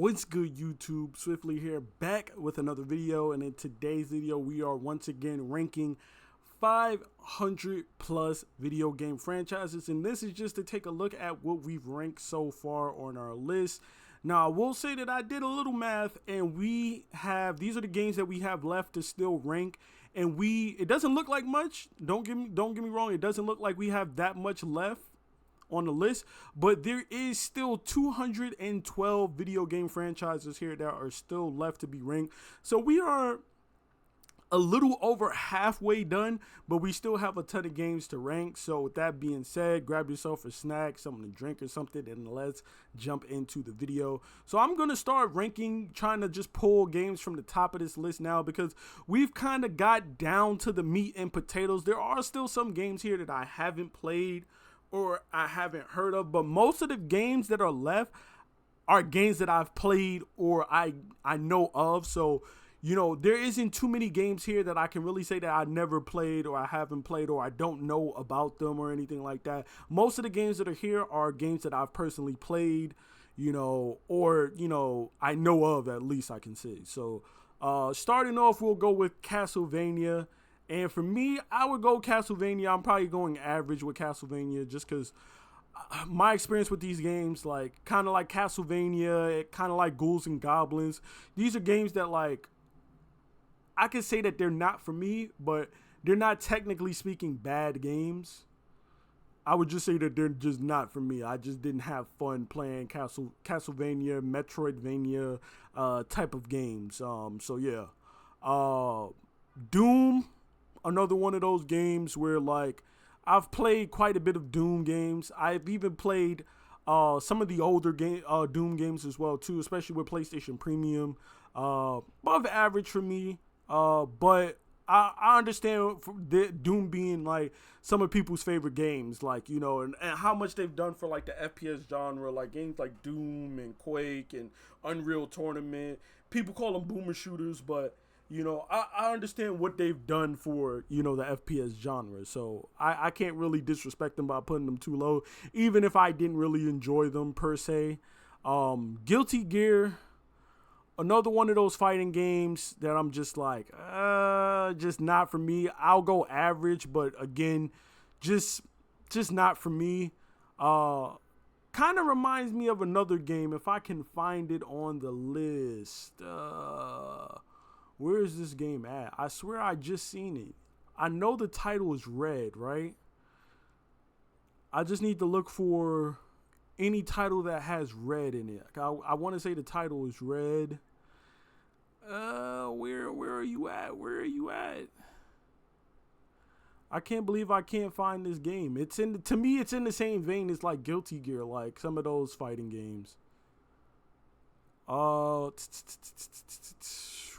What's good, YouTube? Swiftly here, back with another video, and in today's video we are once again ranking 500 plus video game franchises, and this is just to take a look at what we've ranked so far on our list. Now I will say that I did a little math, and these are the games that we have left to still rank, and it doesn't look like much. Don't get me wrong, it doesn't look like we have that much left on the list, but there is still 212 video game franchises here that are still left to be ranked. So we are a little over halfway done, but we still have a ton of games to rank. So with that being said, grab yourself a snack, something to drink or something, and let's jump into the video. So I'm going to start ranking, trying to just pull games from the top of this list now, because we've kind of got down to the meat and potatoes. There are still some games here that I haven't played or I haven't heard of, but most of the games that are left are games that I've played or I know of. So, you know, there isn't too many games here that I can really say that I never played or I haven't played or I don't know about them or anything like that. Most of the games that are here are games that I've personally played, you know, or, you know, I know of, at least I can say. So, starting off, we'll go with Castlevania. And for me, I would go Castlevania. I'm probably going average with Castlevania just because my experience with these games, like kind of like Castlevania, kind of like Ghouls and Goblins. These are games that, like, I can say that they're not for me, but they're not technically speaking bad games. I would just say that they're just not for me. I just didn't have fun playing Castlevania, Metroidvania type of games. So yeah. Doom. Another one of those games where, like, I've played quite a bit of Doom games. I've even played some of the older Doom games as well too, especially with PlayStation Premium. Above average for me, but I understand Doom being like some of people's favorite games, like, you know, and how much they've done for like the FPS genre, like games like Doom and Quake and Unreal Tournament. People call them boomer shooters, but you know, I understand what they've done for, you know, the FPS genre. So I can't really disrespect them by putting them too low, even if I didn't really enjoy them per se. Guilty Gear, another one of those fighting games that I'm just like, just not for me. I'll go average, but again, just not for me. Kind of reminds me of another game, if I can find it on the list. Where is this game at? I swear I just seen it. I know the title is Red, right? I just need to look for any title that has Red in it. I want to say the title is Red. Where are you at? Where are you at? I can't believe I can't find this game. To me, it's in the same vein as like Guilty Gear, like some of those fighting games.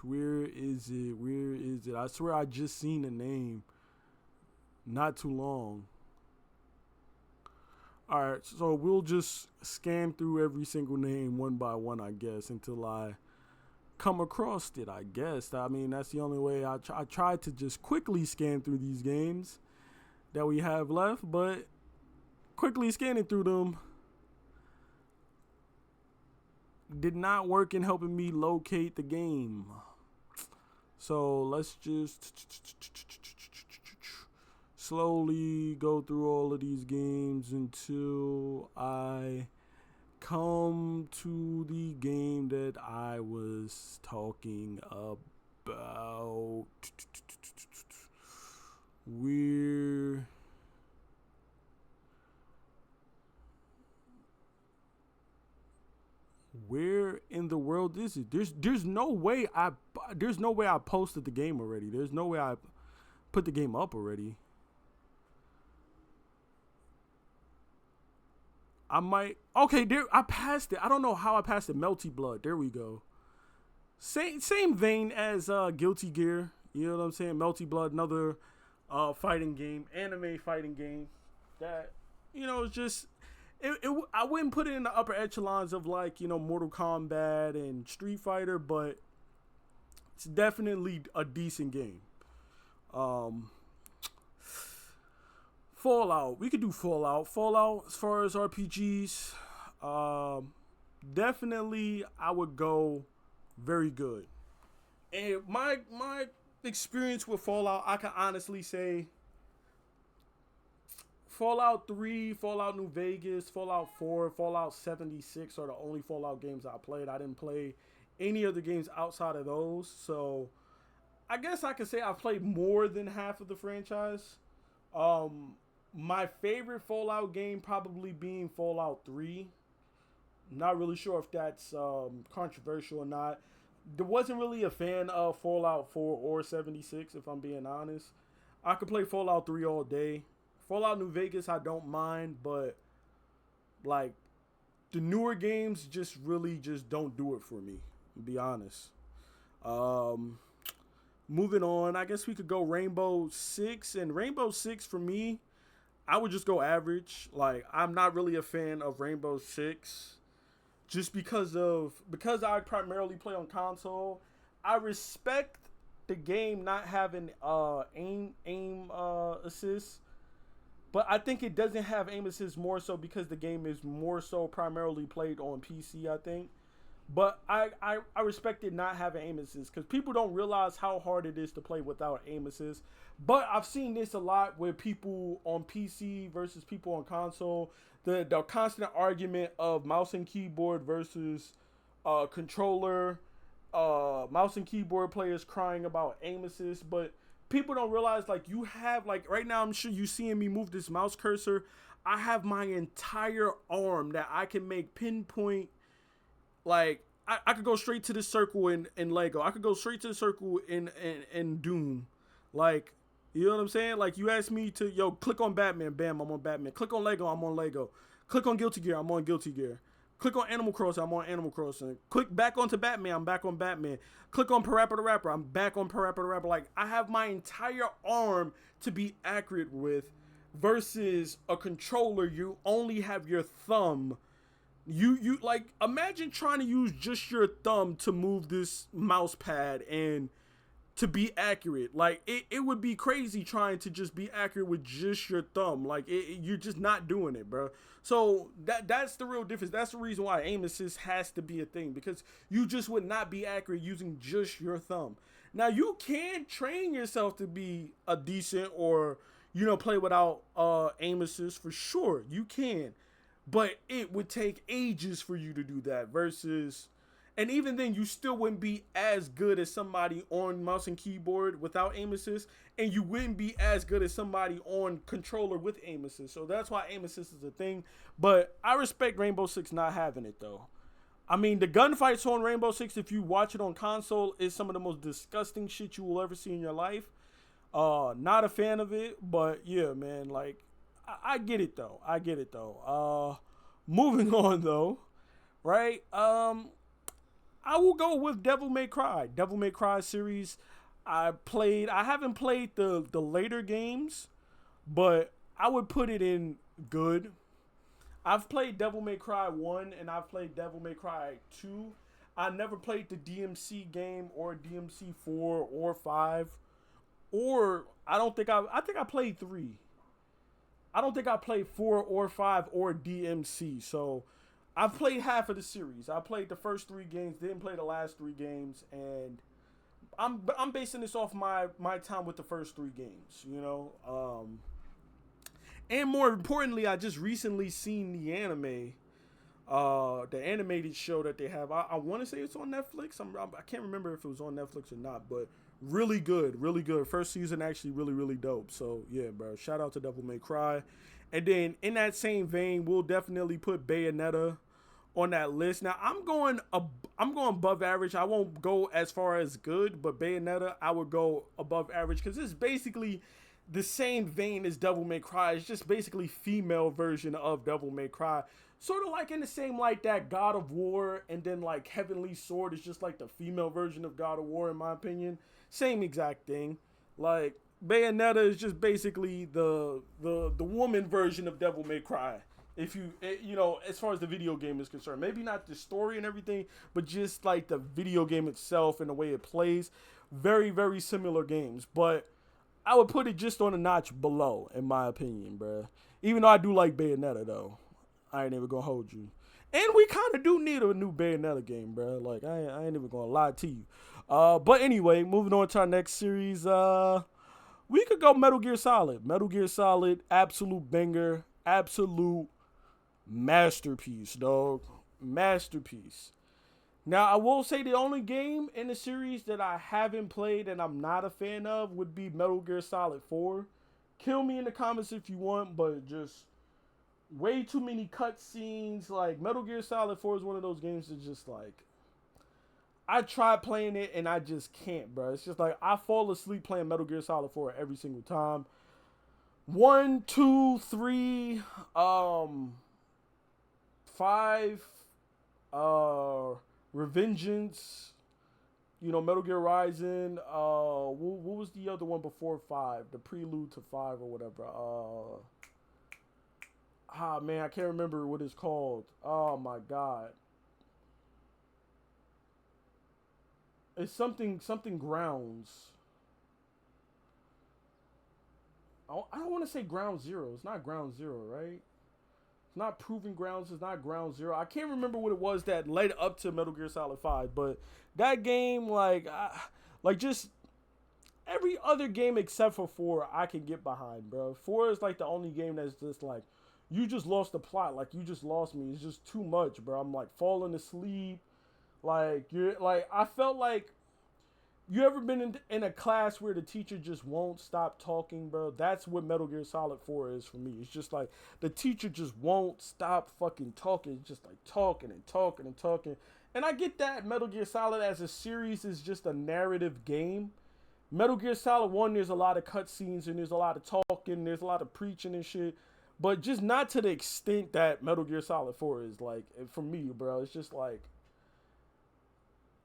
Where is it? Where is it? I swear I just seen the name not too long. Alright, so we'll just scan through every single name one by one, I guess, until I come across it, I guess. I mean, that's the only way. I tried to just quickly scan through these games that we have left, but quickly scanning through them did not work in helping me locate the game. So let's just slowly go through all of these games until I come to the game that I was talking about. Where in the world is it? There's no way I posted the game already. There's no way I put the game up already. Okay, there, I passed it. I don't know how I passed it. Melty Blood. There we go. Same vein as Guilty Gear. You know what I'm saying? Melty Blood, another fighting game, anime fighting game that, you know, it's just I wouldn't put it in the upper echelons of, like, you know, Mortal Kombat and Street Fighter, but it's definitely a decent game. Fallout. We could do Fallout. Fallout, as far as RPGs, definitely I would go very good. And my experience with Fallout, I can honestly say Fallout 3, Fallout New Vegas, Fallout 4, Fallout 76 are the only Fallout games I played. I didn't play any other games outside of those. So I guess I could say I've played more than half of the franchise. Um, my favorite Fallout game probably being Fallout 3. Not really sure if that's controversial or not. There wasn't really a fan of Fallout 4 or 76, if I'm being honest. I could play Fallout 3 all day. Fallout New Vegas, I don't mind, but like the newer games just really just don't do it for me, to be honest. Um, Moving on, I guess we could go Rainbow Six. And Rainbow Six for me, I would just go average. Like I'm not really a fan of Rainbow Six just because I primarily play on console. I respect the game not having aim assist, but I think it doesn't have aim assist more so because the game is more so primarily played on PC, I think. But I respect it not having aim assist because people don't realize how hard it is to play without aim assist. But I've seen this a lot with people on PC versus people on console. The constant argument of mouse and keyboard versus controller. Mouse and keyboard players crying about aim assist. But people don't realize, like, you have, like, right now I'm sure you seeing me move this mouse cursor. I have my entire arm that I can make pinpoint. Like, I could go straight to the circle in Lego. I could go straight to the circle in Doom. Like, you know what I'm saying? Like, you asked me to, click on Batman. Bam, I'm on Batman. Click on Lego, I'm on Lego. Click on Guilty Gear, I'm on Guilty Gear. Click on Animal Crossing, I'm on Animal Crossing. Click back onto Batman, I'm back on Batman. Click on Parappa the Rapper, I'm back on Parappa the Rapper. Like, I have my entire arm to be accurate with versus a controller, you only have your thumb. You like, imagine trying to use just your thumb to move this mouse pad and to be accurate. Like, it would be crazy trying to just be accurate with just your thumb. Like, you're just not doing it, bro. So that's the real difference. That's the reason why aim assist has to be a thing, because you just would not be accurate using just your thumb. Now, you can train yourself to be a decent or, play without aim assist for sure. You can. But it would take ages for you to do that versus, and even then you still wouldn't be as good as somebody on mouse and keyboard without aim assist, and you wouldn't be as good as somebody on controller with aim assist. So that's why aim assist is a thing. But I respect Rainbow Six not having it though. I mean, the gunfights on Rainbow Six, if you watch it on console, is some of the most disgusting shit you will ever see in your life. Not a fan of it, but yeah, man, like, I get it though. Moving on though, right? I will go with Devil May Cry. Devil May Cry series. I haven't played the later games, but I would put it in good. I've played Devil May Cry 1 and I've played Devil May Cry 2. I never played the DMC game or DMC 4 or 5. Or I think I played 3. I don't think I played 4 or 5 or DMC. So I've played half of the series. I played the first 3 games, didn't play the last 3 games, and I'm basing this off my time with the first 3 games, and more importantly, I just recently seen the anime, the animated show that they have. I want to say it's on Netflix. I can't remember if it was on Netflix or not, but really good, really good. First season actually really, really dope. So yeah, bro, shout out to Devil May Cry. And then in that same vein, we'll definitely put Bayonetta on that list. Now I'm going above average. I won't go as far as good, but Bayonetta I would go above average because it's basically the same vein as Devil May Cry. It's just basically female version of Devil May Cry. Sort of like in the same light that God of War and then like Heavenly Sword is just like the female version of God of War, in my opinion. Same exact thing. Like, Bayonetta is just basically the woman version of Devil May Cry. If as far as the video game is concerned, maybe not the story and everything, but just like the video game itself and the way it plays. Very, very similar games, but I would put it just on a notch below, in my opinion, bruh. Even though I do like Bayonetta, though. I ain't even gonna hold you. And we kind of do need a new Bayonetta game, bro. Like, I ain't even gonna lie to you. But anyway, moving on to our next series. We could go Metal Gear Solid. Metal Gear Solid, absolute banger, absolute masterpiece, dog. Masterpiece. Now, I will say the only game in the series that I haven't played and I'm not a fan of would be Metal Gear Solid 4. Kill me in the comments if you want, but just way too many cutscenes. Like, Metal Gear Solid 4 is one of those games that just, like, I tried playing it and I just can't, bro. It's just like I fall asleep playing Metal Gear Solid 4 every single time. 1, 2, 3, 5, Revengeance, you know, Metal Gear Rising. What was the other one before 5? The prelude to 5 or whatever. Man, I can't remember what it's called. Oh my god. It's something grounds. I don't want to say ground zero. It's not ground zero, right? It's not proving grounds. It's not ground zero. I can't remember what it was that led up to Metal Gear Solid 5, but that game, like just every other game except for 4, I can get behind, bro. 4 is like the only game that's just like, you just lost the plot. Like, you just lost me. It's just too much, bro. I'm like falling asleep. Like, I felt like, you ever been in a class where the teacher just won't stop talking, bro? That's what Metal Gear Solid 4 is for me. It's just like the teacher just won't stop fucking talking. It's just like talking and talking and talking. And I get that Metal Gear Solid as a series is just a narrative game. Metal Gear Solid 1, there's a lot of cutscenes and there's a lot of talking. There's a lot of preaching and shit. But just not to the extent that Metal Gear Solid 4 is, like, for me, bro. It's just like...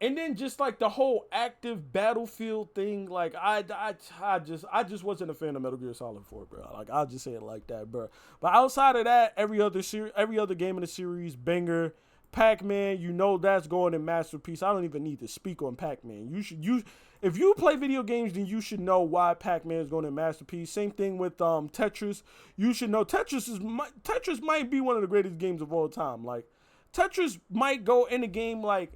And then just like the whole active battlefield thing, like I just wasn't a fan of Metal Gear Solid 4, bro. Like, I'll just say it like that, bro. But outside of that, every other game in the series, banger. Pac-Man, you know that's going in masterpiece. I don't even need to speak on Pac-Man. If you play video games, then you should know why Pac-Man is going in masterpiece. Same thing with Tetris. You should know Tetris might be one of the greatest games of all time. Like, Tetris might go in a game like.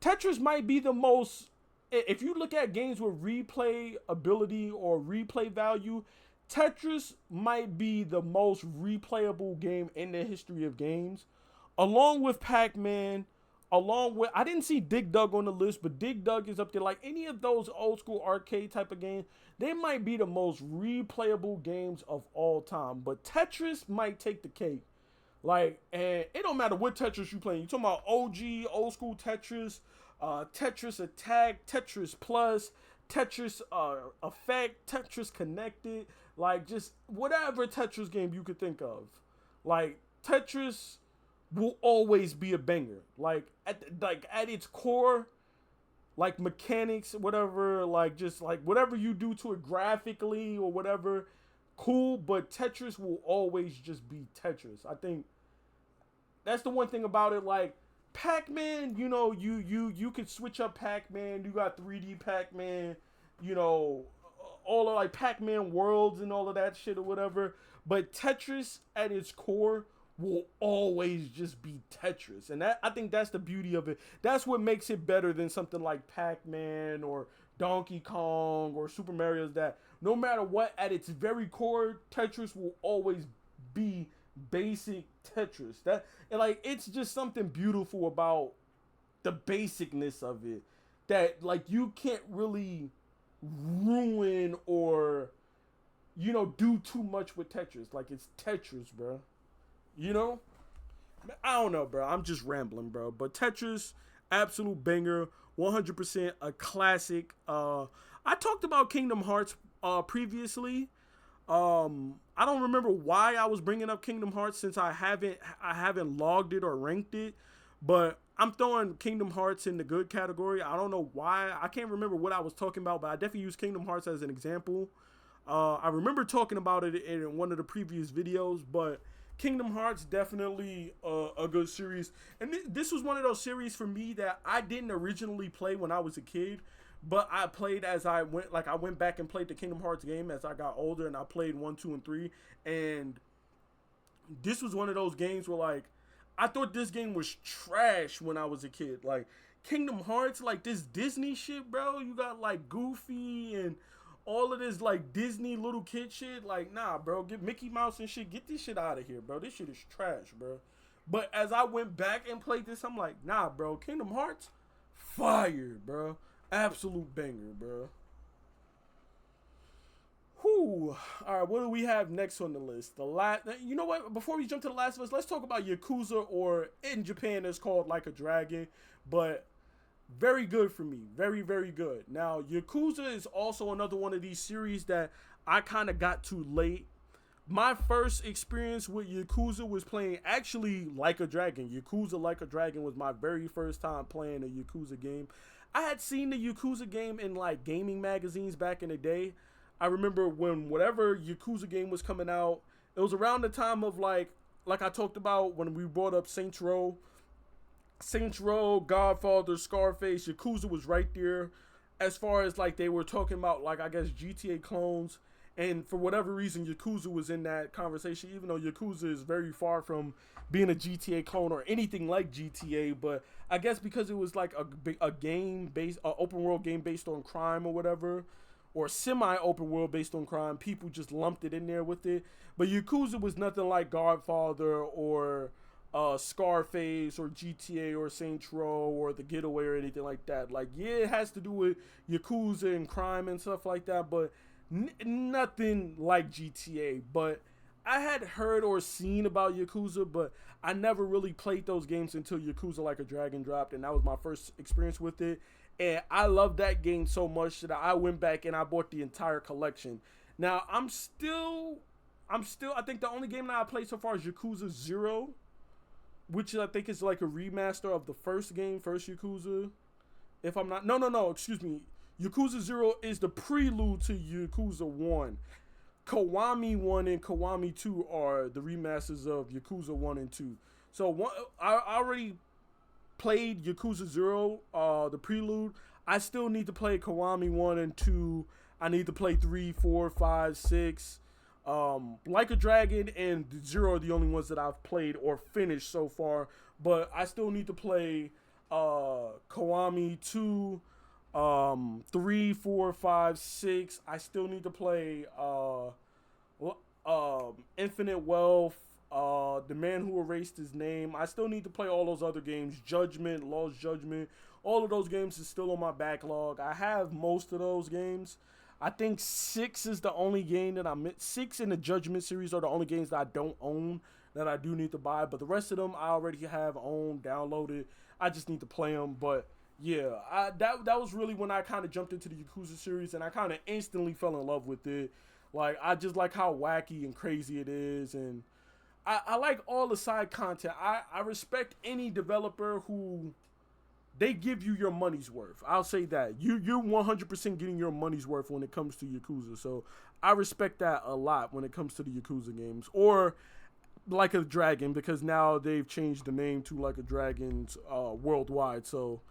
Tetris might be the most, if you look at games with replay ability or replay value, Tetris might be the most replayable game in the history of games. Along with Pac-Man, I didn't see Dig Dug on the list, but Dig Dug is up there. Like, any of those old school arcade type of games, they might be the most replayable games of all time. But Tetris might take the cake. Like, and it don't matter what Tetris you playing. You talking about OG, old school Tetris, Tetris Attack, Tetris Plus, Tetris Effect, Tetris Connected, like just whatever Tetris game you could think of. Like, Tetris will always be a banger. Like at its core, like mechanics, whatever, like just like whatever you do to it graphically or whatever, cool, but Tetris will always just be Tetris. I think that's the one thing about it. Like, Pac-Man, you know, you could switch up Pac-Man. You got 3D Pac-Man, you know, all of like Pac-Man worlds and all of that shit or whatever. But Tetris at its core will always just be Tetris. And I think that's the beauty of it. That's what makes it better than something like Pac-Man or Donkey Kong or Super Mario, is that no matter what, at its very core, Tetris will always be basic Tetris. And like, it's just something beautiful about the basicness of it that, like, you can't really ruin or, you know, do too much with Tetris. Like, it's Tetris, bro. You know? I don't know, bro. I'm just rambling, bro. But Tetris, absolute banger. 100% a classic. I talked about Kingdom Hearts previously. I don't remember why I was bringing up Kingdom Hearts, since I haven't logged it or ranked it, but I'm throwing Kingdom Hearts in the good category. I don't know why. I can't remember what I was talking about, but I definitely use Kingdom Hearts as an example. I remember talking about it in one of the previous videos, but Kingdom Hearts, definitely a good series. And this was one of those series for me that I didn't originally play when I was a kid, but I played as I went. Like, I went back and played the Kingdom Hearts game as I got older, and I played 1, 2, and 3. And this was one of those games where, like, I thought this game was trash when I was a kid. Like Kingdom Hearts, like this Disney shit, bro. You got like Goofy and all of this like Disney little kid shit. Like, nah, bro. Get Mickey Mouse and shit. Get this shit out of here, bro. This shit is trash, bro. But as I went back and played this, I'm like, nah, bro. Kingdom Hearts, fire, bro. Absolute banger, bro. Whew. All right, what do we have next on the list? You know what? Before we jump to The Last of Us, let's talk about Yakuza, or in Japan it's called Like a Dragon, but very good for me. Very, very good. Now, Yakuza is also another one of these series that I kind of got too late. My first experience with Yakuza was playing actually Like a Dragon. Yakuza Like a Dragon was my very first time playing a Yakuza game. I had seen the Yakuza game in like gaming magazines back in the day. I remember when whatever Yakuza game was coming out, it was around the time of like I talked about when we brought up Saints Row, Godfather, Scarface. Yakuza was right there as far as like they were talking about like I guess GTA clones. And for whatever reason, Yakuza was in that conversation, even though Yakuza is very far from being a GTA clone or anything like GTA. But I guess because it was like a game based, an open world game based on crime or whatever, or semi-open world based on crime, people just lumped it in there with it. But Yakuza was nothing like Godfather or Scarface or GTA or Saints Row or The Getaway or anything like that. Like, yeah, it has to do with Yakuza and crime and stuff like that, but nothing like GTA. But I had heard or seen about Yakuza, but I never really played those games until Yakuza Like a Dragon dropped, and that was my first experience with it. And I love that game so much that I went back and I bought the entire collection. Now, I think the only game that I played so far is Yakuza 0, which I think is like a remaster of the first game, first Yakuza. If I'm not, no, excuse me. Yakuza 0 is the prelude to Yakuza 1. Kiwami 1 and Kiwami 2 are the remasters of Yakuza 1 and 2. So I already played Yakuza 0, the prelude. I still need to play Kiwami 1 and 2. I need to play 3, 4, 5, 6. Like a Dragon and 0 are the only ones that I've played or finished so far. But I still need to play Kiwami 2, 3, 4, 5, 6. I still need to play Infinite Wealth, The Man Who Erased His Name. I still need to play all those other games. Judgment, Lost Judgment. All of those games is still on my backlog. I have most of those games. I think 6 is the only game that 6 in the Judgment series are the only games that I don't own that I do need to buy. But the rest of them I already have owned, downloaded. I just need to play them. But yeah, that was really when I kind of jumped into the Yakuza series, and I kind of instantly fell in love with it. Like, I just like how wacky and crazy it is, and I like all the side content. I respect any developer who they give you your money's worth. I'll say that. You're 100% getting your money's worth when it comes to Yakuza. So I respect that a lot when it comes to the Yakuza games. Or Like a Dragon, because now they've changed the name to Like a Dragon's worldwide. So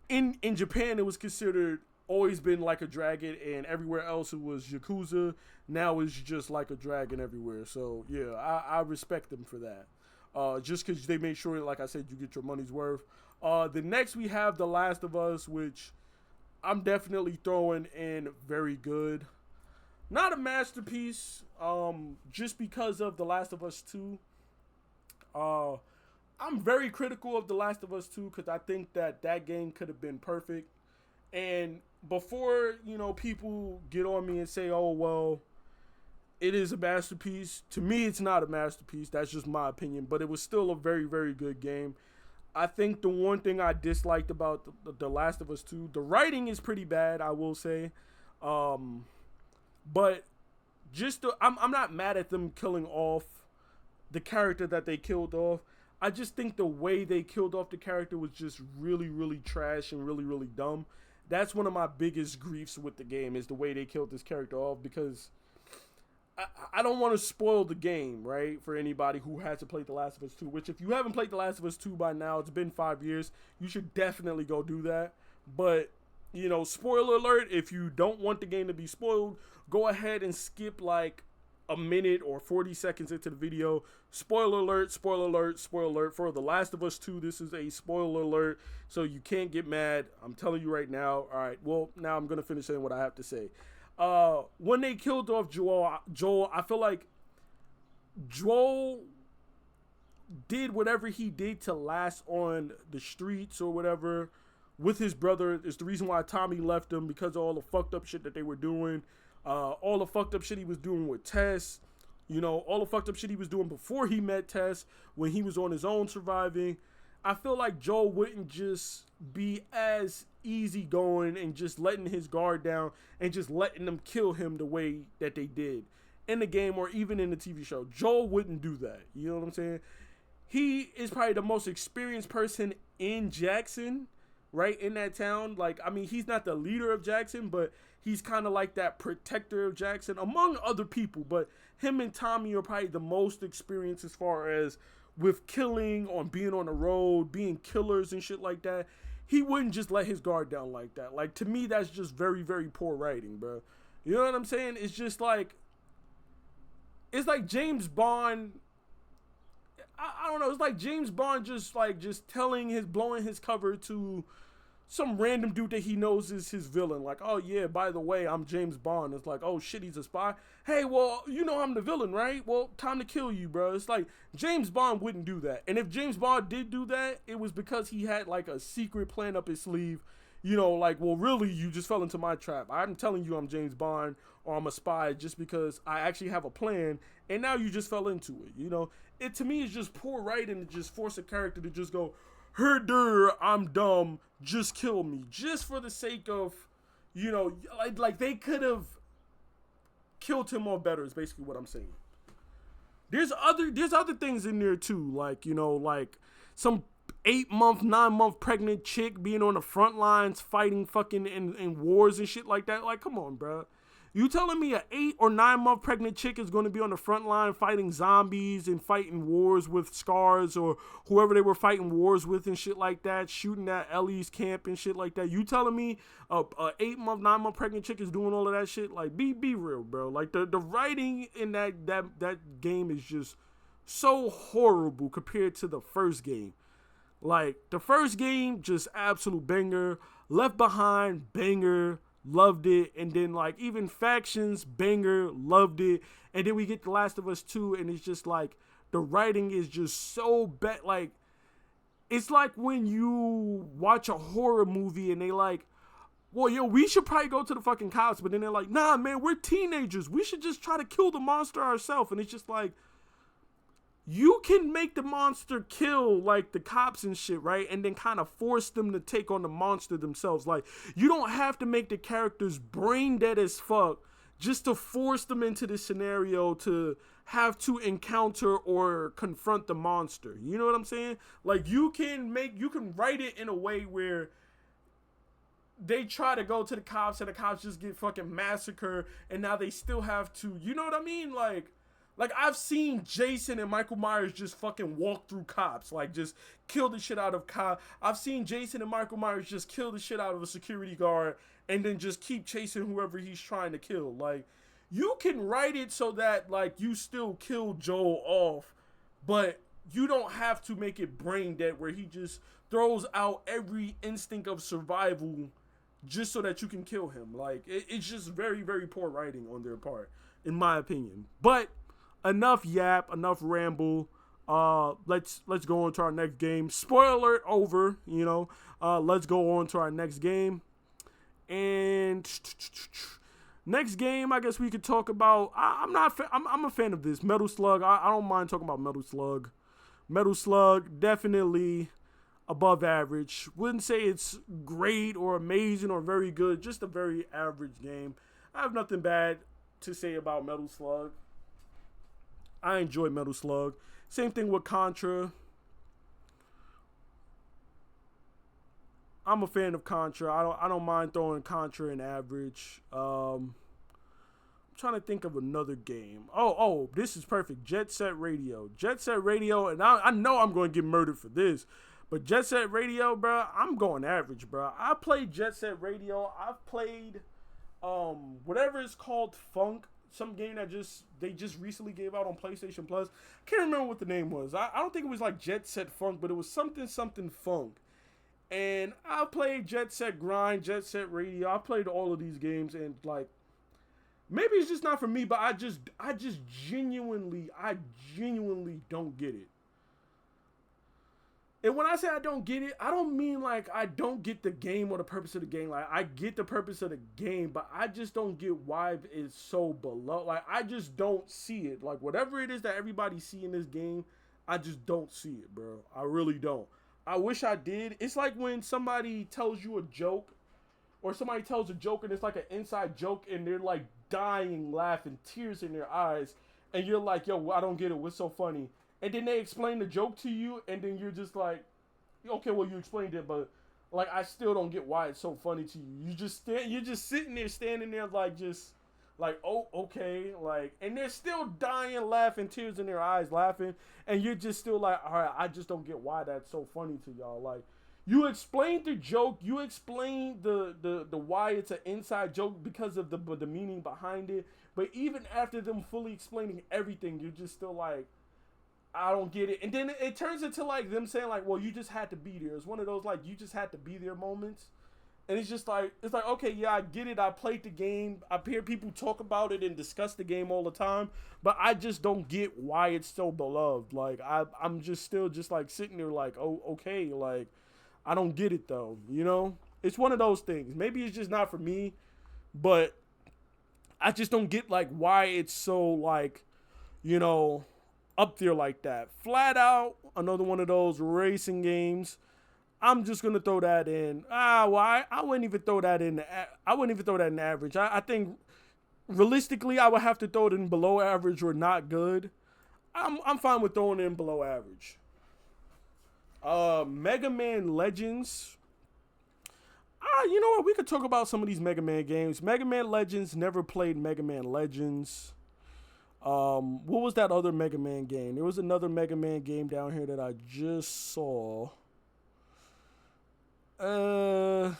in Japan, it was considered always been Like a Dragon, and everywhere else it was Yakuza. Now it's just Like a Dragon everywhere. So yeah, I respect them for that. Just because they made sure, like I said, you get your money's worth. The next we have The Last of Us, which I'm definitely throwing in very good. Not a masterpiece, just because of The Last of Us 2. I'm very critical of The Last of Us 2 because I think that game could have been perfect. And before, people get on me and say, oh, well, it is a masterpiece. To me, it's not a masterpiece. That's just my opinion. But it was still a very, very good game. I think the one thing I disliked about the Last of Us 2, the writing is pretty bad, I will say. But I'm not mad at them killing off the character that they killed off. I just think the way they killed off the character was just really, really trash and really, really dumb. That's one of my biggest griefs with the game, is the way they killed this character off, because I don't want to spoil the game, right, for anybody who hasn't played The Last of Us 2, which if you haven't played The Last of Us 2 by now, it's been 5 years, you should definitely go do that. But, spoiler alert, if you don't want the game to be spoiled, go ahead and skip like a minute or 40 seconds into the video. Spoiler alert, spoiler alert, spoiler alert. For The Last of Us 2, this is a spoiler alert, so you can't get mad. I'm telling you right now. All right, well, now I'm going to finish saying what I have to say. When they killed off Joel, I feel like Joel did whatever he did to last on the streets or whatever with his brother. It's the reason why Tommy left him, because of all the fucked up shit that they were doing. All the fucked up shit he was doing with Tess, you know, all the fucked up shit he was doing before he met Tess, when he was on his own surviving. I feel like Joel wouldn't just be as easygoing and just letting his guard down and just letting them kill him the way that they did in the game or even in the TV show. Joel wouldn't do that. You know what I'm saying? He is probably the most experienced person in Jackson, right, in that town. Like, I mean, he's not the leader of Jackson, but he's kind of like that protector of Jackson, among other people. But him and Tommy are probably the most experienced as far as with killing, on being on the road, being killers and shit like that. He wouldn't just let his guard down like that. Like, to me, that's just very, very poor writing, bro. You know what I'm saying? It's just like, it's like James Bond. I don't know. It's like James Bond just blowing his cover to some random dude that he knows is his villain. Like, oh yeah, by the way, I'm James Bond. It's like, oh shit, he's a spy. Hey, well, you know I'm the villain, right? Well, time to kill you, bro. It's like James Bond wouldn't do that. And if James Bond did do that, it was because he had like a secret plan up his sleeve. You know, like, well, really, you just fell into my trap. I'm telling you I'm James Bond or I'm a spy just because I actually have a plan, and now you just fell into it. You know, it to me is just poor writing to just force a character to just go, herder, I'm dumb, just kill me, just for the sake of, you know, like they could have killed him on better is basically what I'm saying. There's other things in there too, like, you know, like some 8-month, 9-month pregnant chick being on the front lines fighting fucking in wars and shit like that. Like, come on, bro. You telling me a 8 or 9-month pregnant chick is going to be on the front line fighting zombies and fighting wars with Scars or whoever they were fighting wars with and shit like that, shooting at Ellie's camp and shit like that? You telling me a 8-month, 9-month pregnant chick is doing all of that shit? Like, be real, bro. Like, the writing in that game is just so horrible compared to the first game. Like, the first game, just absolute banger. Left Behind, banger. Loved it. And then, like, even Factions, banger, loved it. And then we get The Last of Us 2, and it's just like, the writing is just so bad. Like, it's like when you watch a horror movie and they like, well, yo, we should probably go to the fucking cops. But then they're like, nah, man, we're teenagers. We should just try to kill the monster ourselves. And it's just like, you can make the monster kill, like, the cops and shit, right? And then kind of force them to take on the monster themselves. Like, you don't have to make the characters brain dead as fuck just to force them into this scenario to have to encounter or confront the monster. You know what I'm saying? Like, you can write it in a way where they try to go to the cops and the cops just get fucking massacred, and now they still have to, you know what I mean? Like, I've seen Jason and Michael Myers just fucking walk through cops. Like, just kill the shit out of cops. I've seen Jason and Michael Myers just kill the shit out of a security guard and then just keep chasing whoever he's trying to kill. Like, you can write it so that, like, you still kill Joel off, but you don't have to make it brain dead where he just throws out every instinct of survival just so that you can kill him. Like, it's just very, very poor writing on their part, in my opinion. But enough yap, enough ramble. Let's go on to our next game. Spoiler alert over, you know. Let's go on to our next game. And next game, I guess we could talk about. I'm a fan of this Metal Slug. I don't mind talking about Metal Slug. Metal Slug, definitely above average. Wouldn't say it's great or amazing or very good. Just a very average game. I have nothing bad to say about Metal Slug. I enjoy Metal Slug. Same thing with Contra. I'm a fan of Contra. I don't mind throwing Contra in average. I'm trying to think of another game. Oh, this is perfect. Jet Set Radio. Jet Set Radio, and I know I'm going to get murdered for this, but Jet Set Radio, bro, I'm going average, bro. I played Jet Set Radio. I've played whatever it's called, Funk. some game that they just recently gave out on PlayStation Plus. Can't remember what the name was. I don't think it was like Jet Set Funk, but it was something Funk. And I played Jet Set Grind, Jet Set Radio. I played all of these games, and like, maybe it's just not for me, but I genuinely don't get it. And when I say I don't get it, I don't mean like I don't get the game or the purpose of the game. Like, I get the purpose of the game, but I just don't get why it's so below. Like, I just don't see it. Like, whatever it is that everybody see in this game, I just don't see it, bro. I really don't. I wish I did. It's like when somebody tells you a joke, or somebody tells a joke and it's like an inside joke and they're like dying laughing, tears in their eyes, and you're like, yo, I don't get it. What's so funny? And then they explain the joke to you, and then you're just like, okay, well, you explained it, but like, I still don't get why it's so funny to you. You're just sitting there, standing there, like, just like, oh, okay, like, and they're still dying, laughing, tears in their eyes, laughing, and you're just still like, all right, I just don't get why that's so funny to y'all. Like, you explained the joke, you explained the why it's an inside joke because of the meaning behind it, but even after them fully explaining everything, you're just still like, I don't get it. And then it turns into like them saying like, well, you just had to be there. It's one of those like, you just had to be there moments. And it's just like, it's like, okay, yeah, I get it. I played the game. I hear people talk about it and discuss the game all the time, but I just don't get why it's so beloved. Like, I'm just still just like sitting there like, oh, okay. Like, I don't get it though. You know, it's one of those things. Maybe it's just not for me, but I just don't get like why it's so like, you know, up there like that. Flat Out, another one of those racing games. I'm just gonna throw that in. Well, I wouldn't even throw that in. I wouldn't even throw that in average. I think realistically, I would have to throw it in below average or not good. I'm fine with throwing it in below average. Mega Man Legends. You know what? We could talk about some of these Mega Man games. Mega Man Legends. Never played Mega Man Legends. What was that other Mega Man game? There was another Mega Man game down here that I just saw. It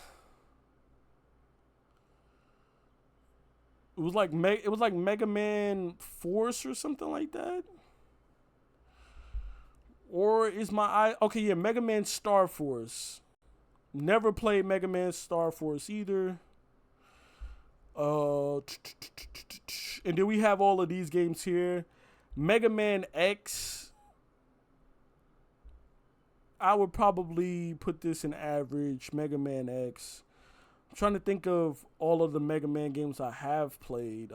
was like Mega Man Force or something like that. Or is my eye okay? Yeah, Mega Man Star Force. Never played Mega Man Star Force either. And then we have all of these games here. Mega Man X. I would probably put this in average. Mega Man X. I'm trying to think of all of the Mega Man games I have played.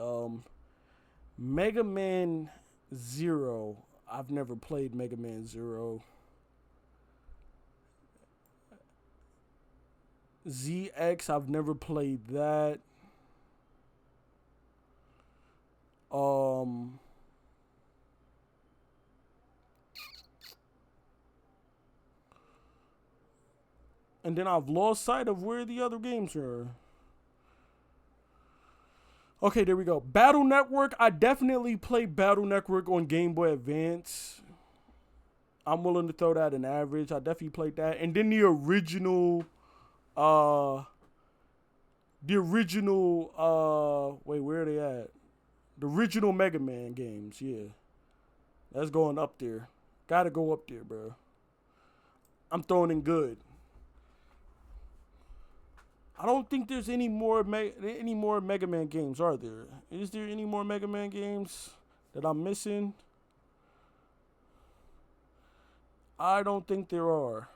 Mega Man Zero. I've never played Mega Man Zero. ZX. I've never played that. And then I've lost sight of where the other games are. Okay, there we go. Battle Network. I definitely played Battle Network on Game Boy Advance. I'm willing to throw that in average. I definitely played that. And then the original, wait, where are they at? The original Mega Man games, yeah. That's going up there. Gotta go up there, bro. I'm throwing in good. I don't think there's any more Mega Man games, are there? Is there any more Mega Man games that I'm missing? I don't think there are.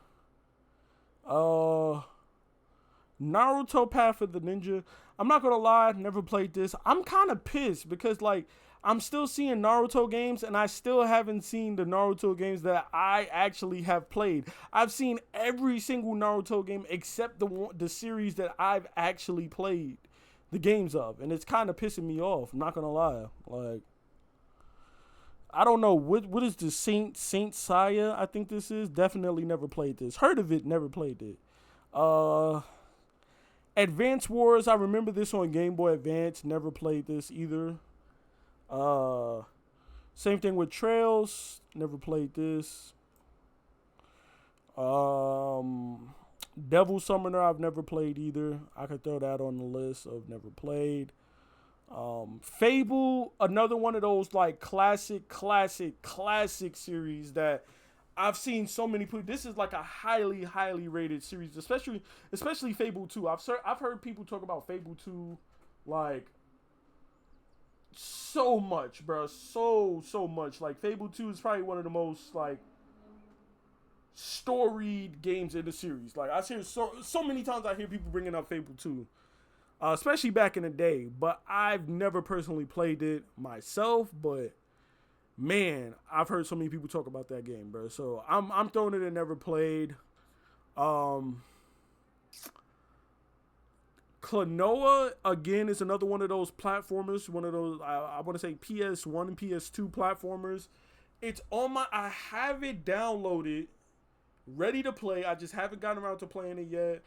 Naruto Path of the Ninja. I'm not gonna lie, never played this. I'm kind of pissed because like I'm still seeing Naruto games and I still haven't seen the Naruto games that I actually have played. I've seen every single Naruto game except the series that I've actually played the games of, and it's kind of pissing me off. I'm not gonna lie. Like, I don't know what is the Saint Seiya. I think this is definitely never played this. Heard of it, never played it. Advance Wars, I remember this on Game Boy Advance. Never played this either. Same thing with Trails. Never played this. Devil Summoner, I've never played either. I could throw that on the list of never played. Fable, another one of those like classic series that I've seen so many people. This is like a highly rated series, especially Fable 2. I've heard people talk about Fable 2 like so much, bro. So much. Like Fable 2 is probably one of the most like storied games in the series. Like I hear so many times I hear people bringing up Fable 2. Especially back in the day, but I've never personally played it myself. But man, I've heard so many people talk about that game, bro. So I'm throwing it in never played. Klonoa again is another one of those platformers. One of those I want to say PS1 and PS2 platformers. It's on my. I have it downloaded, ready to play. I just haven't gotten around to playing it yet.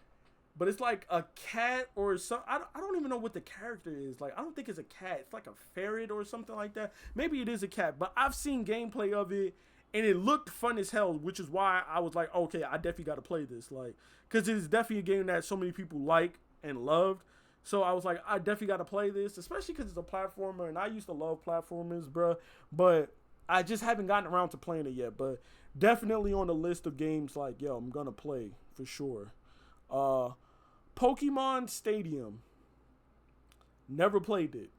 But it's like a cat or some. I don't even know what the character is. Like I don't think it's a cat. It's like a ferret or something like that. Maybe it is a cat. But I've seen gameplay of it, and it looked fun as hell. Which is why I was like, okay, I definitely got to play this. Like, because it is definitely a game that so many people like and loved. So I was like, I definitely got to play this, especially because it's a platformer, and I used to love platformers, bro. But I just haven't gotten around to playing it yet. But definitely on the list of games, like, yo, I'm gonna play for sure. Pokemon Stadium. Never played it.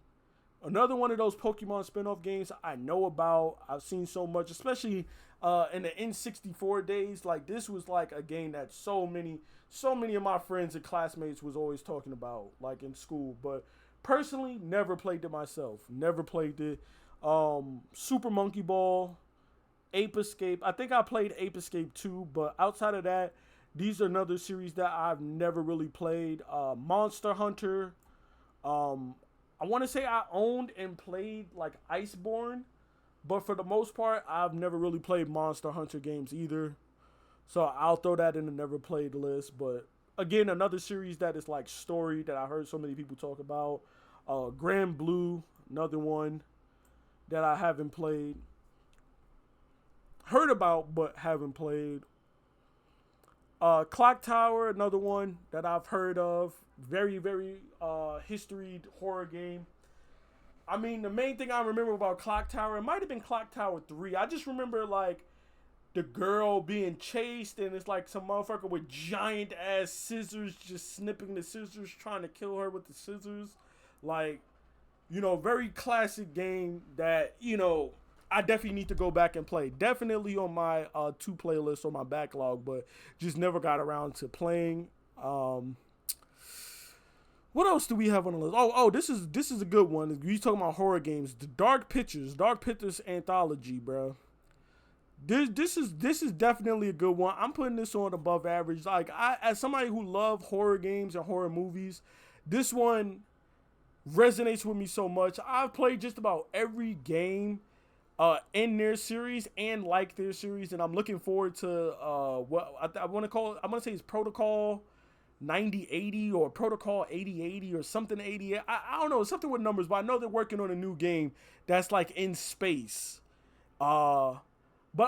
Another one of those Pokemon spin-off games I know about. I've seen so much, especially in the N64 days. Like this was like a game that so many of my friends and classmates was always talking about, like in school. But personally, never played it myself. Never played it. Super Monkey Ball, Ape Escape. I think I played Ape Escape 2, but outside of that, these are another series that I've never really played. Monster Hunter. I want to say I owned and played like Iceborne, but for the most part, I've never really played Monster Hunter games either. So I'll throw that in the never played list. But again, another series that is like story that I heard so many people talk about. Grand Blue, another one that I haven't played. Heard about, but haven't played. Clock Tower, another one that I've heard of. Very history horror game. I mean, the main thing I remember about Clock Tower, it might have been Clock Tower 3. I just remember, like, the girl being chased, and it's like some motherfucker with giant ass scissors just snipping the scissors, trying to kill her with the scissors. Like, you know, very classic game that, you know, I definitely need to go back and play. Definitely on my 2 playlists or my backlog, but just never got around to playing. What else do we have on the list? This is a good one. You talking about horror games? The Dark Pictures anthology, bro. This is definitely a good one. I'm putting this on above average. Like as somebody who love horror games and horror movies, this one resonates with me so much. I've played just about every game in their series and like their series, and I'm looking forward to what I want to call. I'm gonna say it's Protocol 9080 or Protocol 8080 or something 80. I don't know, something with numbers, but I know they're working on a new game that's like in space. But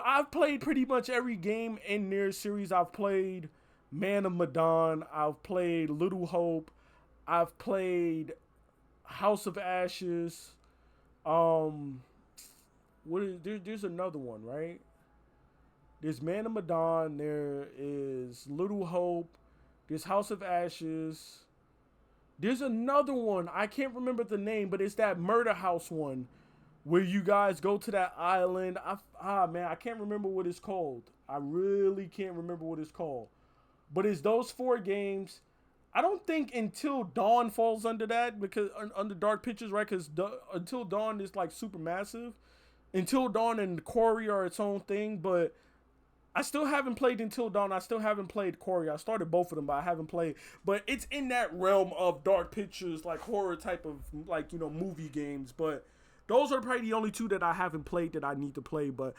I've played pretty much every game in their series. I've played Man of Medan. I've played Little Hope. I've played House of Ashes. There's another one, right? There's Man of Medan. There is Little Hope. There's House of Ashes. There's another one. I can't remember the name, but it's that murder house one where you guys go to that island. Man, I can't remember what it's called. I really can't remember what it's called. But it's those 4 games. I don't think Until Dawn falls under that, because under Dark Pictures, right? Because Until Dawn is like super massive. Until Dawn and Quarry are its own thing, but I still haven't played Until Dawn. I still haven't played Quarry. I started both of them, but I haven't played. But it's in that realm of Dark Pictures, like horror type of, like, you know, movie games. But those are probably the only 2 that I haven't played that I need to play. But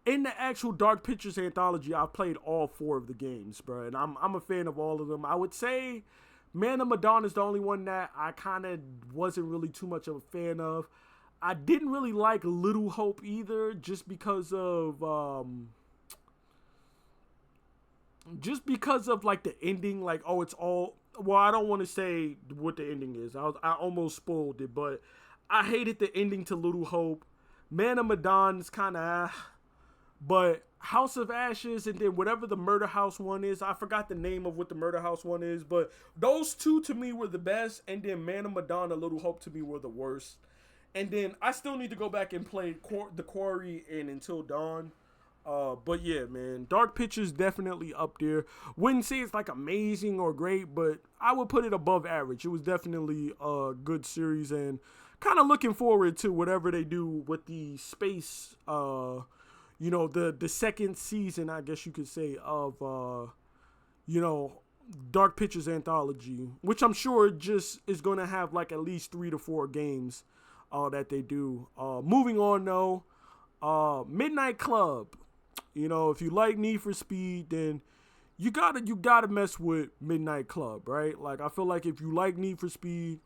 in the actual Dark Pictures anthology, I've played all 4 of the games, bro. And I'm a fan of all of them. I would say Man of Medan is the only one that I kind of wasn't really too much of a fan of. I didn't really like Little Hope either, just because of just because of like the ending, like, oh, it's all, well, I don't want to say what the ending is. I almost spoiled it, but I hated the ending to Little Hope. Man of Medan is kind of, but House of Ashes and then whatever the Murder House one is, I forgot the name of what the Murder House one is, but those two to me were the best, and then Man of Medan and Little Hope to me were the worst. And then I still need to go back and play The Quarry and Until Dawn. But yeah, man, Dark Pictures definitely up there. Wouldn't say it's like amazing or great, but I would put it above average. It was definitely a good series, and kind of looking forward to whatever they do with the space, the second season, I guess you could say, of, Dark Pictures Anthology, which I'm sure just is going to have like at least 3 to 4 games that they do. Moving on though, Midnight Club. If you like Need for Speed, then you gotta mess with Midnight Club, right? Like, I feel like if you like Need for Speed,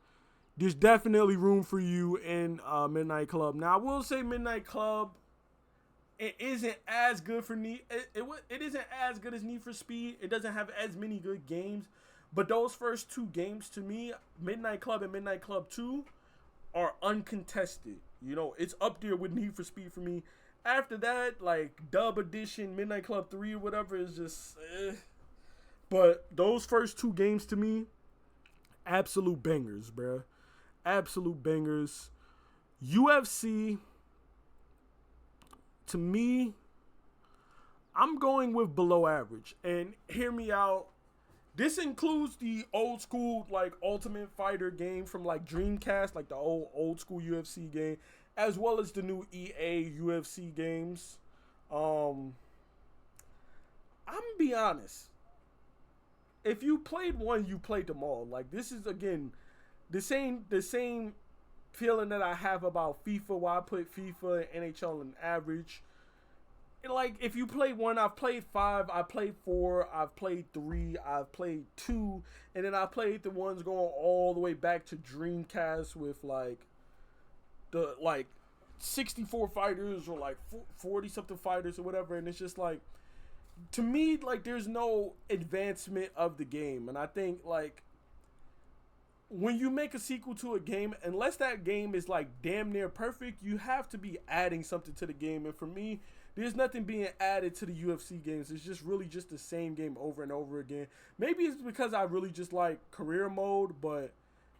there's definitely room for you in Midnight Club. Now, I will say Midnight Club, it isn't as good for Need. It isn't as good as Need for Speed. It doesn't have as many good games, but those first 2 games to me, Midnight Club and Midnight Club 2, are uncontested. It's up there with Need for Speed for me. After that, like Dub Edition, Midnight Club 3 or whatever is just But those first 2 games to me, absolute bangers, bruh. Absolute bangers. UFC, to me, I'm going with below average. And hear me out. This includes the old school, like, Ultimate Fighter game from, like, Dreamcast, like the old school UFC game, as well as the new EA UFC games. I'm gonna be honest. If you played one, you played them all. Like, this is, again, the same feeling that I have about FIFA, where I put FIFA and NHL in average. Like, if you play one, I've played 5, I played 4, I've played 3, I've played 2, and then I played the ones going all the way back to Dreamcast with like the 64 fighters or like 40 something fighters or whatever, and it's just like, to me, like, there's no advancement of the game. And I think, like, when you make a sequel to a game, unless that game is like damn near perfect, you have to be adding something to the game. And for me, there's nothing being added to the UFC games. It's just really just the same game over and over again. Maybe it's because I really just like career mode, but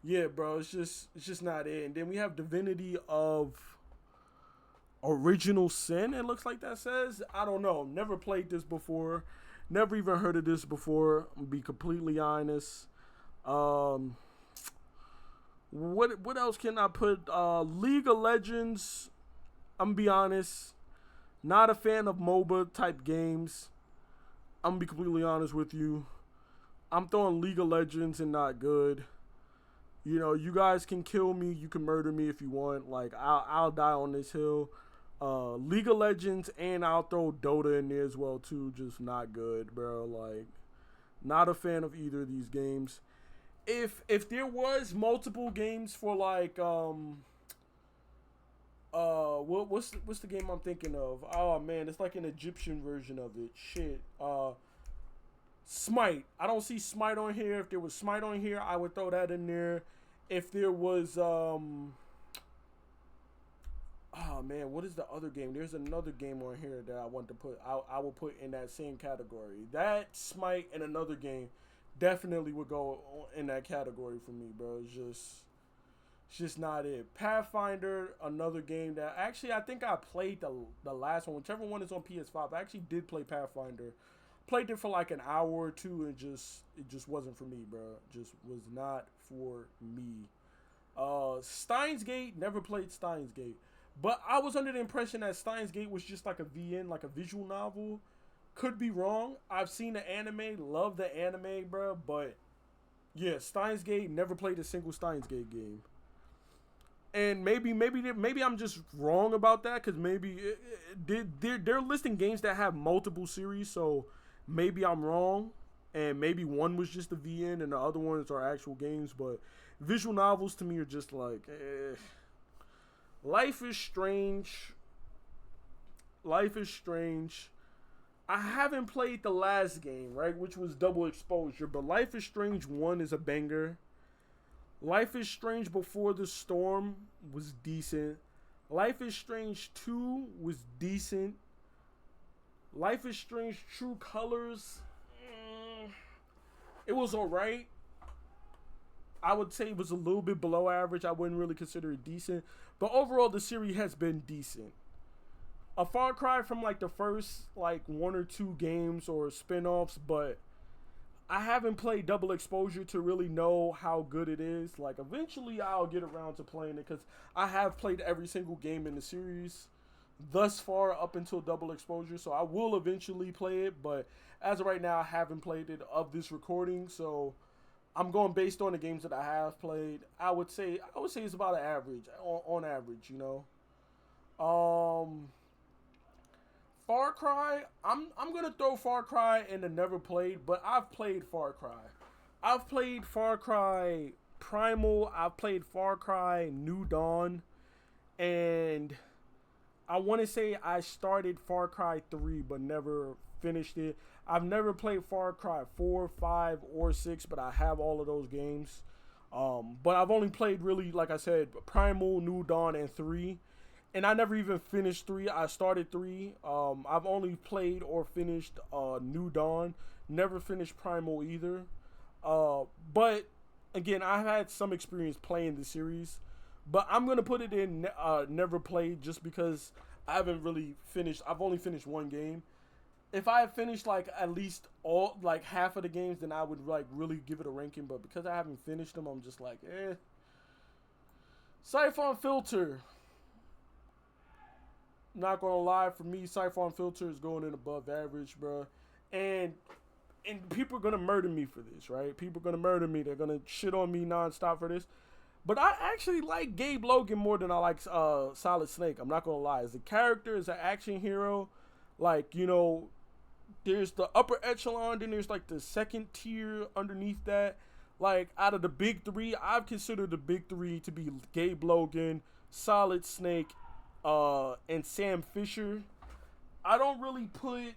yeah, bro, it's just not it. And then we have Divinity of Original Sin, it looks like that says. I don't know. Never played this before. Never even heard of this before. I'm gonna be completely honest. What else can I put? League of Legends. I'm gonna be honest. Not a fan of MOBA type games. I'm gonna be completely honest with you. I'm throwing League of Legends and not good. You guys can kill me. You can murder me if you want. Like, I'll die on this hill. League of Legends, and I'll throw Dota in there as well too. Just not good, bro. Like, not a fan of either of these games. If there was multiple games for like what's the game I'm thinking of? Oh man, it's like an Egyptian version of it. Shit. Smite. I don't see Smite on here. If there was Smite on here, I would throw that in there. If there was oh man, what is the other game? There's another game on here that I want to put. I will put in that same category. That, Smite, and another game definitely would go in that category for me, bro. It's just not it. Pathfinder, another game that actually I think I played the last one, whichever one is on PS5. I actually did play Pathfinder. Played it for like an hour or two, and it just wasn't for me, bro. Just was not for me. Steins Gate, never played Steins Gate. But I was under the impression that Steins Gate was just like a VN, like a visual novel. Could be wrong. I've seen the anime, love the anime, bro. But yeah, Steins Gate, never played a single Steins Gate game. And maybe I'm just wrong about that, because maybe they're listing games that have multiple series, so maybe I'm wrong, and maybe one was just a VN and the other ones are actual games. But visual novels to me are just like, Life is Strange. Life is Strange. I haven't played the last game, right, which was Double Exposure, but Life is Strange 1 is a banger. Life is Strange Before the Storm was decent. Life is Strange 2 was decent. Life is Strange True Colors, it was alright. I would say it was a little bit below average. I wouldn't really consider it decent. But overall, the series has been decent. A far cry from like the first like 1 or 2 games or spin-offs, but I haven't played Double Exposure to really know how good it is. Like, eventually I'll get around to playing it because I have played every single game in the series thus far up until Double Exposure, so I will eventually play it, but as of right now I haven't played it of this recording, so I'm going based on the games that I have played. I would say it's about an average, on average, you know. Far Cry, I'm gonna throw Far Cry in the never played, but I've played Far Cry. I've played Far Cry Primal, I've played Far Cry New Dawn, and I want to say I started Far Cry 3 but never finished it. I've never played Far Cry 4, 5, or 6, but I have all of those games. But I've only played, really, like I said, Primal, New Dawn, and 3. And I never even finished 3. I started 3. I've only played or finished New Dawn. Never finished Primal either. But, again, I've had some experience playing the series. But I'm going to put it in never played just because I haven't really finished. I've only finished 1 game. If I had finished like at least all like half of the games, then I would like really give it a ranking. But because I haven't finished them, I'm just like, eh. Siphon Filter. Not going to lie, for me, Siphon Filter is going in above average, bro. And people are going to murder me for this, right? People are going to murder me. They're going to shit on me nonstop for this. But I actually like Gabe Logan more than I like Solid Snake. I'm not going to lie. As a character, as an action hero, like, you know, there's the upper echelon, then there's like the second tier underneath that. Like, out of the big 3, I've considered the big 3 to be Gabe Logan, Solid Snake, and Sam Fisher. I don't really put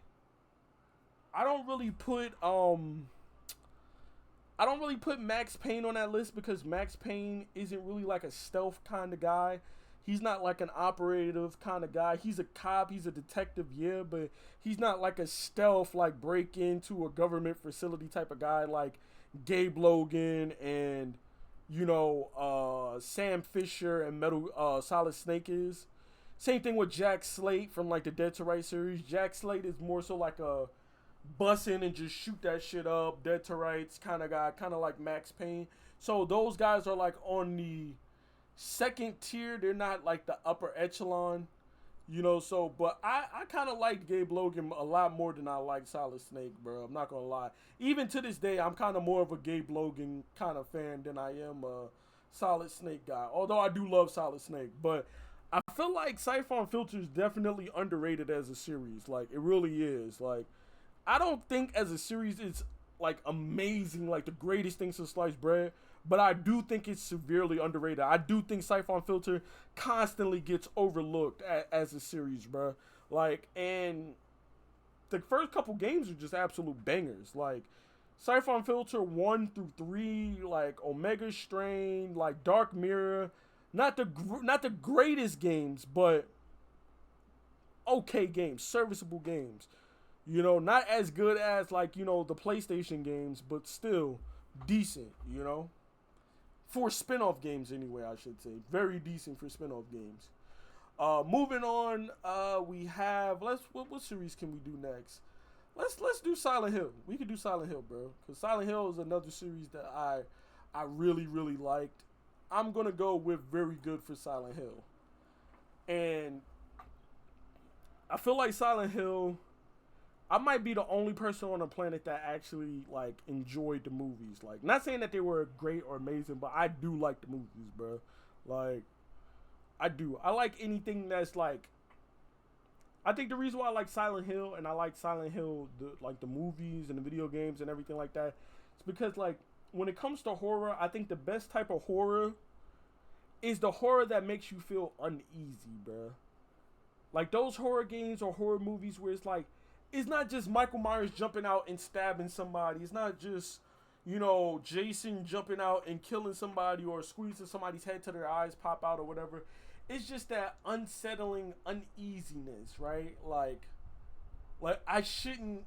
Max Payne on that list because Max Payne isn't really like a stealth kind of guy. He's not like an operative kind of guy. He's a cop, he's a detective, yeah, but he's not like a stealth, like break into a government facility type of guy like Gabe Logan and, you know, Sam Fisher and Solid Snake is. Same thing with Jack Slate from like the Dead to Rights series. Jack Slate is more so like a bust in and just shoot that shit up, Dead to Rights kind of guy, kind of like Max Payne. So those guys are like on the second tier. They're not like the upper echelon, you know. So, but I kind of like Gabe Logan a lot more than I like Solid Snake, bro. I'm not gonna lie. Even to this day, I'm kind of more of a Gabe Logan kind of fan than I am a Solid Snake guy. Although I do love Solid Snake, but I feel like Siphon Filter is definitely underrated as a series. Like, it really is. Like, I don't think as a series it's like amazing, like the greatest thing since sliced bread, but I do think it's severely underrated. I do think Siphon Filter constantly gets overlooked as a series, bro. Like, and the first couple games are just absolute bangers. Like, Siphon Filter 1 through 3, like Omega Strain, like Dark Mirror, not the greatest games, but okay games, serviceable games. You know, not as good as, like, you know, the PlayStation games, but still decent, you know? For spin-off games, anyway, I should say. Very decent for spin-off games. Moving on, we have, what series can we do next? Let's do Silent Hill. We could do Silent Hill, bro. Because Silent Hill is another series that I really, really liked. I'm going to go with very good for Silent Hill. And I feel like Silent Hill, I might be the only person on the planet that actually, like, enjoyed the movies. Like, not saying that they were great or amazing, but I do like the movies, bro. Like, I do. I like anything that's, like, I think the reason why I like Silent Hill and I like Silent Hill, the movies and the video games and everything like that, is because, like, when it comes to horror, I think the best type of horror is the horror that makes you feel uneasy, bro. Like, those horror games or horror movies where it's like, it's not just Michael Myers jumping out and stabbing somebody. It's not just, you know, Jason jumping out and killing somebody or squeezing somebody's head till their eyes pop out or whatever. It's just that unsettling uneasiness, right? Like I shouldn't.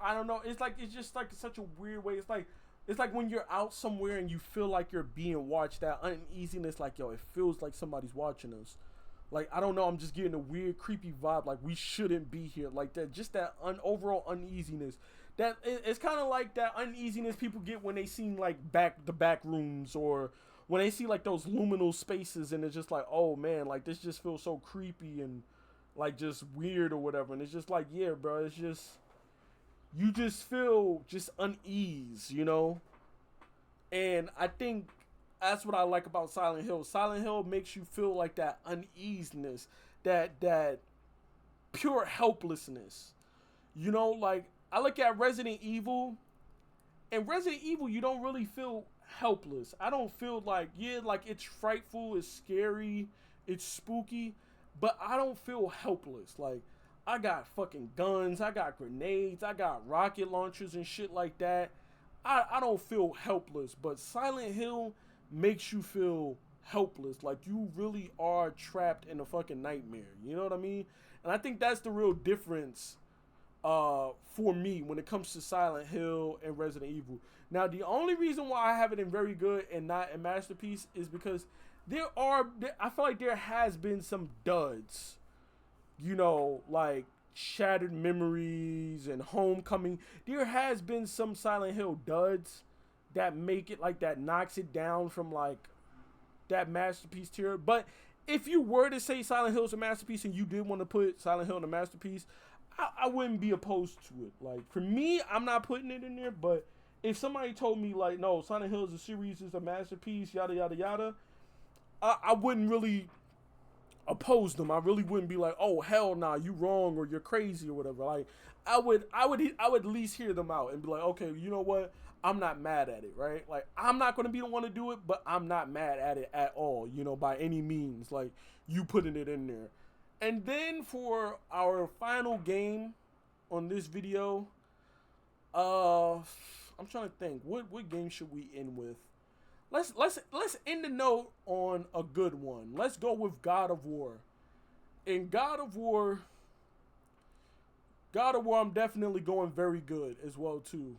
I don't know. It's just like such a weird way. It's like when you're out somewhere and you feel like you're being watched. That uneasiness, like, yo, it feels like somebody's watching us. Like, I don't know, I'm just getting a weird, creepy vibe. Like, we shouldn't be here. Like that, just that overall uneasiness. That it's kind of like that uneasiness people get when they see like the back rooms, or when they see like those liminal spaces, and it's just like, oh man, like this just feels so creepy and like just weird or whatever. And it's just like, yeah, bro, it's just, you just feel just unease, you know. And I think that's what I like about Silent Hill. Silent Hill makes you feel like that uneasiness, that pure helplessness. You know, like I look at Resident Evil, and Resident Evil, you don't really feel helpless. I don't feel like, yeah, like it's frightful, it's scary, it's spooky, but I don't feel helpless. Like, I got fucking guns, I got grenades, I got rocket launchers and shit like that. I don't feel helpless, but Silent Hill makes you feel helpless. Like you really are trapped in a fucking nightmare. You know what I mean? And I think that's the real difference for me when it comes to Silent Hill and Resident Evil. Now, the only reason why I have it in very good and not in masterpiece is because I feel like there has been some duds. You know, like Shattered Memories and Homecoming. There has been some Silent Hill duds that make it like that, knocks it down from like that masterpiece tier. But if you were to say Silent Hill is a masterpiece and you did want to put Silent Hill in a masterpiece, I wouldn't be opposed to it. Like for me, I'm not putting it in there. But if somebody told me like, no, Silent Hill is a series, is a masterpiece, yada yada yada, I wouldn't really oppose them. I really wouldn't be like, oh hell nah, you wrong or you're crazy or whatever. Like I would at least hear them out and be like, okay, you know what? I'm not mad at it, right? Like I'm not gonna be the one to do it, but I'm not mad at it at all, you know, by any means. Like you putting it in there. And then for our final game on this video, I'm trying to think, what game should we end with? Let's end the note on a good one. Let's go with God of War. In God of War, I'm definitely going very good as well too.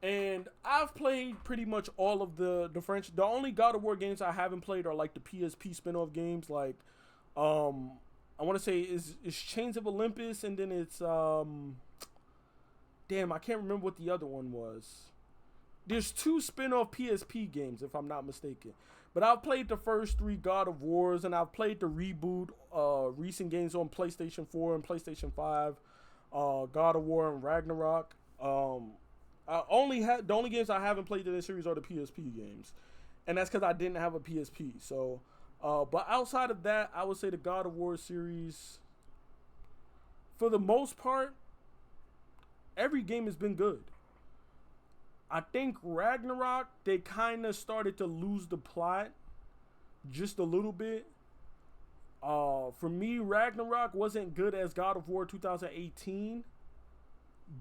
And I've played pretty much all of the French. The only God of War games I haven't played are like the PSP spin-off games, like I want to say is Chains of Olympus, and then it's damn, I can't remember what the other one was. There's 2 spin-off PSP games, if I'm not mistaken. But I've played the first 3 God of Wars, and I've played the reboot recent games on PlayStation 4 and PlayStation 5, God of War and Ragnarok. The only games I haven't played in this series are the PSP games, and that's because I didn't have a PSP. So, but outside of that, I would say the God of War series, for the most part, every game has been good. I think Ragnarok, they kind of started to lose the plot just a little bit. For me, Ragnarok wasn't good as God of War 2018,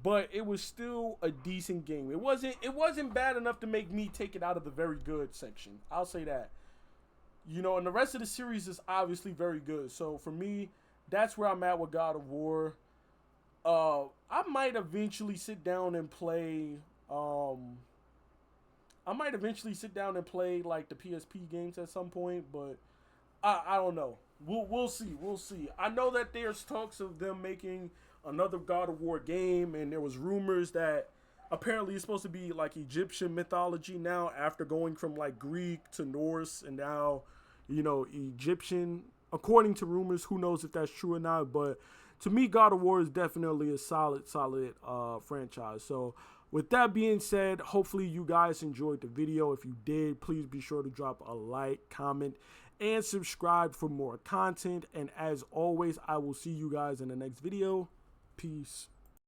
but it was still a decent game. It wasn't bad enough to make me take it out of the very good section. I'll say that. You know, and the rest of the series is obviously very good. So for me, that's where I'm at with God of War. I might eventually sit down and play like the PSP games at some point, but I don't know. We'll see. I know that there's talks of them making another God of War game, and there was rumors that apparently it's supposed to be like Egyptian mythology now, after going from like Greek to Norse and now, you know, Egyptian. According to rumors, who knows if that's true or not, but to me, God of War is definitely a solid franchise. So with that being said, hopefully you guys enjoyed the video. If you did, please be sure to drop a like, comment, and subscribe for more content. And as always, I will see you guys in the next video. Peace.